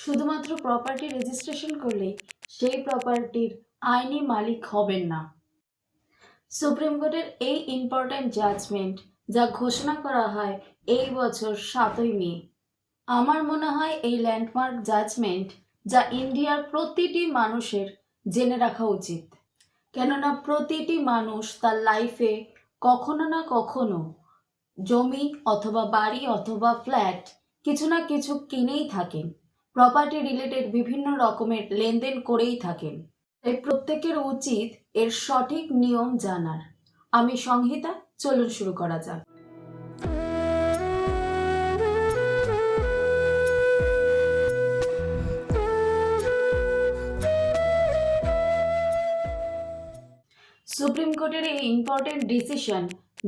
শুধুমাত্র property registration করলেই সেই প্রপার্টির আইনি মালিক হবেন না। সুপ্রিম কোর্টের এই ইম্পর্ট্যান্ট জাজমেন্ট যা ঘোষণা করা হয় এই বছর 7ই মে, আমার মনে হয় এই ল্যান্ডমার্ক জাজমেন্ট যা ইন্ডিয়ার প্রতিটি মানুষের জেনে রাখা উচিত। কেননা প্রতিটি মানুষ তার লাইফে কখনো না কখনো জমি অথবা বাড়ি অথবা ফ্ল্যাট কিছু না কিছু কিনেই থাকেন, প্রপার্টি রিলেটেড বিভিন্ন রকমের লেনদেন করেই থাকেন। তাই প্রত্যেকের উচিত এর সঠিক নিয়ম জানার। আমি সংহিতা, চলুন শুরু করা যাক। সুপ্রিম কোর্টের এই ইম্পর্টেন্ট ডিসিশন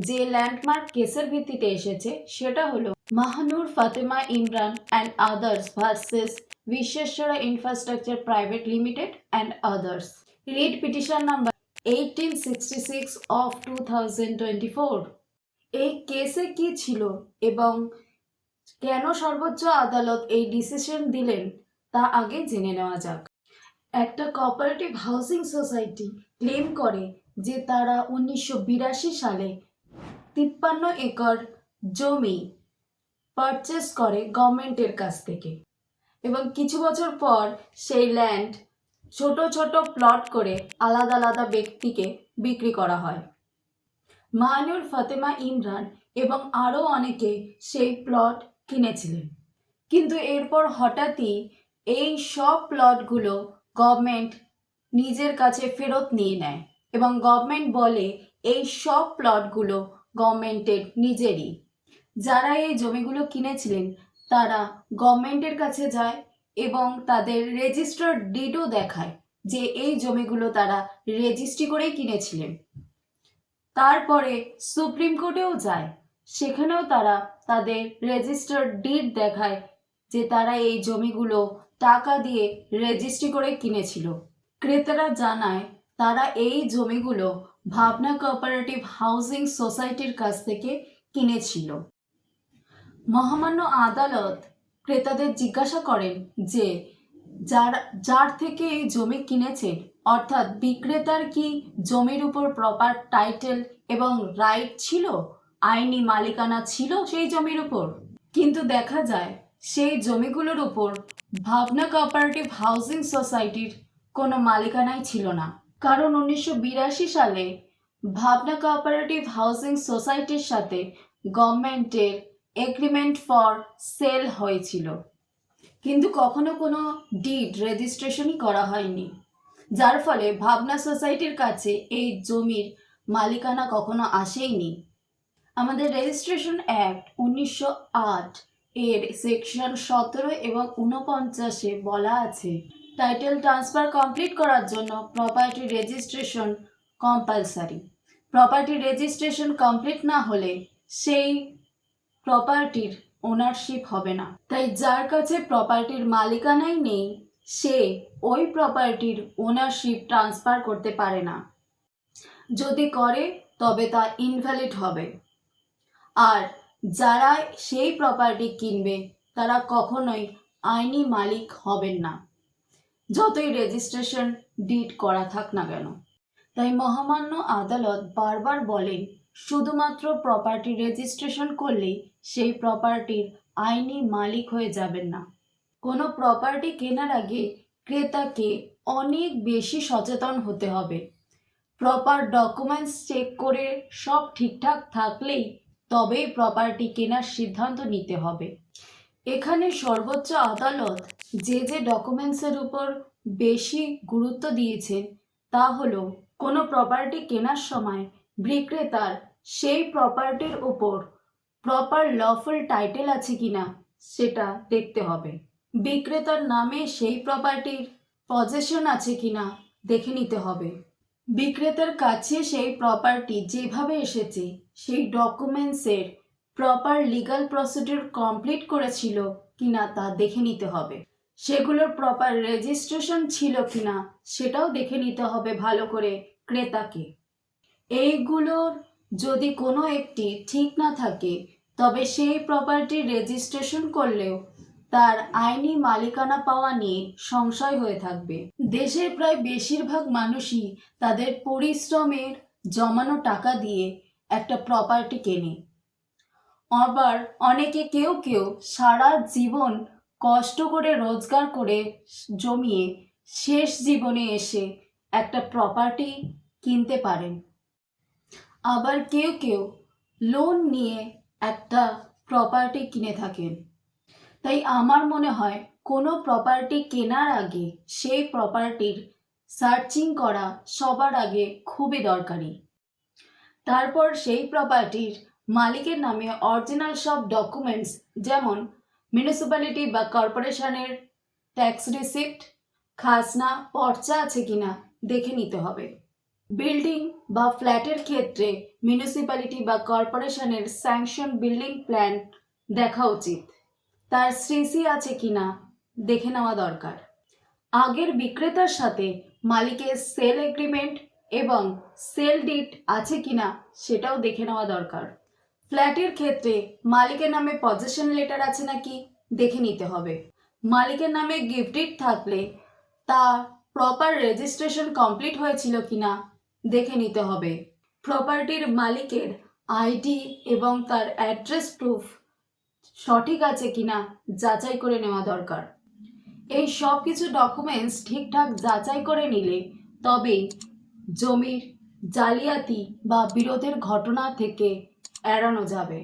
যে ল্যান্ডমার্ক কেসের ভিত্তিতে এসেছে সেটা হলো Mahanur Fatema Imran and others versus বিশ্বেশ্বরা infrastructure private limited and others, writ petition number 1866 of 2024। এই কেসে কি ছিল এবং কেন সর্বোচ্চ আদালত এই ডিসিশন দিলেন তা আগে জেনে নেওয়া যাক। একটা কোঅপারেটিভ হাউসিং সোসাইটি ক্লেম করে যে তারা 1982 সালে 53 একর জমি পারচেস করে গভর্নমেন্টের কাছ থেকে এবং কিছু বছর পর সেই ল্যান্ড ছোট ছোট প্লট করে আলাদা আলাদা ব্যক্তিকে বিক্রি করা হয়। মাহানুর ফাতেমা ইমরান এবং আরও অনেকে সেই প্লট কিনেছিলেন, কিন্তু এরপর হঠাৎই এই সব প্লটগুলো গভর্নমেন্ট নিজের কাছে ফেরত নিয়ে নেয় এবং গভর্নমেন্ট বলে এই সব প্লটগুলো গভর্নমেন্টের নিজেরই। যারা এই জমিগুলো কিনেছিলেন তারা গভর্নমেন্টের কাছে যায় এবং তাদের রেজিস্টার্ড ডিডও দেখায় যে এই জমিগুলো তারা রেজিস্ট্রি করেই কিনেছিলেন। তারপরে সুপ্রিম কোর্টেও যায়, সেখানেও তারা তাদের রেজিস্টার্ড ডিড দেখায় যে তারা এই জমিগুলো টাকা দিয়ে রেজিস্ট্রি করে কিনেছিল। ক্রেতারা জানায় তারা এই জমিগুলো ভাবনা কোঅপারেটিভ হাউসিং সোসাইটির কাছ থেকে কিনেছিল। মহামান্য আদালত ক্রেতাদের জিজ্ঞাসা করেন যে যার থেকে এই জমি কিনেছেন অর্থাৎ বিক্রেতার কি জমির উপর প্রপার টাইটেল এবং রাইট ছিল, আইনি মালিকানা ছিল সেই জমির উপর। কিন্তু দেখা যায় সেই জমিগুলোর উপর ভাবনা কোঅপারেটিভ হাউসিং সোসাইটির কোনো মালিকানাই ছিল না, কারণ 1982 সালে ভাবনা কোঅপারেটিভ হাউসিং সোসাইটির সাথে গভর্নমেন্টের এগ্রিমেন্ট ফর সেল হয়েছিল, কিন্তু কখনো কোনো ডিড রেজিস্ট্রেশনই করা হয়নি, যার ফলে ভাবনা সোসাইটির কাছে এই জমির মালিকানা কখনো আসেইনি। আমাদের রেজিস্ট্রেশন অ্যাক্ট 1908 এর সেকশন 17 এবং 49-এ বলা আছে টাইটেল ট্রান্সফার কমপ্লিট করার জন্য property registration compulsory. Property registration complete না হলে সেই প্রপার্টির ওনারশিপ হবে না। তাই যার কাছে প্রপার্টির মালিকানাই নেই সে ওই প্রপার্টির ওনারশিপ ট্রান্সফার করতে পারে না, যদি করে তবে তা ইনভ্যালিড হবে। আর যারা সেই প্রপার্টি কিনবে তারা কখনোই আইনি মালিক হবেন না, যতই রেজিস্ট্রেশন ডিড করা থাক না কেন। তাই মহামান্য আদালত বারবার বলেন শুধুমাত্র প্রপার্টি রেজিস্ট্রেশন করলেই সেই প্রপার্টির আইনি মালিক হয়ে যাবেন না। কোনো প্রপার্টি কেনার আগে ক্রেতাকে অনেক বেশি সচেতন হতে হবে। প্রপার ডকুমেন্টস চেক করে সব ঠিকঠাক থাকলেই তবেই প্রপার্টি কেনার সিদ্ধান্ত নিতে হবে। এখানে সর্বোচ্চ আদালত যে ডকুমেন্টসের উপর বেশি গুরুত্ব দিয়েছেন তা হলো কোনো প্রপার্টি কেনার সময় বিক্রেতার সেই প্রপার্টির উপর প্রপার লফুল টাইটেল আছে কিনা সেটা দেখতে হবে। বিক্রেতার নামে সেই প্রপার্টির পজেশন আছে কিনা দেখে নিতে হবে। বিক্রেতার কাছে সেই প্রপার্টি যেভাবে এসেছে সেই ডকুমেন্টসের প্রপার লিগ্যাল প্রসিডিউর কমপ্লিট করেছিল কিনা তা দেখে নিতে হবে। সেগুলোর প্রপার রেজিস্ট্রেশন ছিল কিনা সেটাও দেখে নিতে হবে ভালো করে ক্রেতাকে। এইগুলোর যদি কোনো একটি ঠিক না থাকে তবে সেই প্রপার্টি রেজিস্ট্রেশন করলেও তার আইনি মালিকানা পাওয়া নিয়ে সংশয় হয়ে থাকবে। দেশের প্রায় বেশিরভাগ মানুষই তাদের পরিশ্রমের জমানো টাকা দিয়ে একটা প্রপার্টি কেনে। আবার অনেকে কেউ কেউ সারা জীবন কষ্ট করে রোজগার করে জমিয়ে শেষ জীবনে এসে একটা প্রপার্টি কিনতে পারেন। আবার কেউ কেউ লোন নিয়ে একটা প্রপার্টি কিনে থাকেন। তাই আমার মনে হয় কোনো প্রপার্টি কেনার আগে সেই প্রপার্টির সার্চিং করা সবার আগে খুবই দরকারি। তারপর সেই প্রপার্টির মালিকের নামে অরিজিনাল সব ডকুমেন্টস, যেমন মিউনিসিপ্যালিটি বা কর্পোরেশনের ট্যাক্স রিসিপ্ট, খাজনা, পর্চা আছে কিনা দেখে নিতে হবে। বিল্ডিং বা ফ্ল্যাটের ক্ষেত্রে মিউনিসিপ্যালিটি বা কর্পোরেশনের স্যাংশন বিল্ডিং প্ল্যান দেখা উচিত। তার সিসি আছে কিনা দেখে নেওয়া দরকার। আগের বিক্রেতার সাথে মালিকের সেল এগ্রিমেন্ট এবং সেল ডিড আছে কিনা সেটাও দেখে নেওয়া দরকার। ফ্ল্যাটের ক্ষেত্রে মালিকের নামে পজেশন লেটার আছে নাকি দেখে নিতে হবে। মালিকের নামে গিফট ডিড থাকলে তা প্রপার রেজিস্ট্রেশন কমপ্লিট হয়েছিল কিনা দেখে নিতে হবে। প্রপার্টির মালিকের আইডি এবং তার অ্যাড্রেস প্রুফ সঠিক আছে কিনা যাচাই করে নেওয়া দরকার। এই সব কিছু ডকুমেন্টস ঠিকঠাক যাচাই করে নিলে তবেই জমির জালিয়াতি বা বিরোধের ঘটনা থেকে এড়ানো যাবে।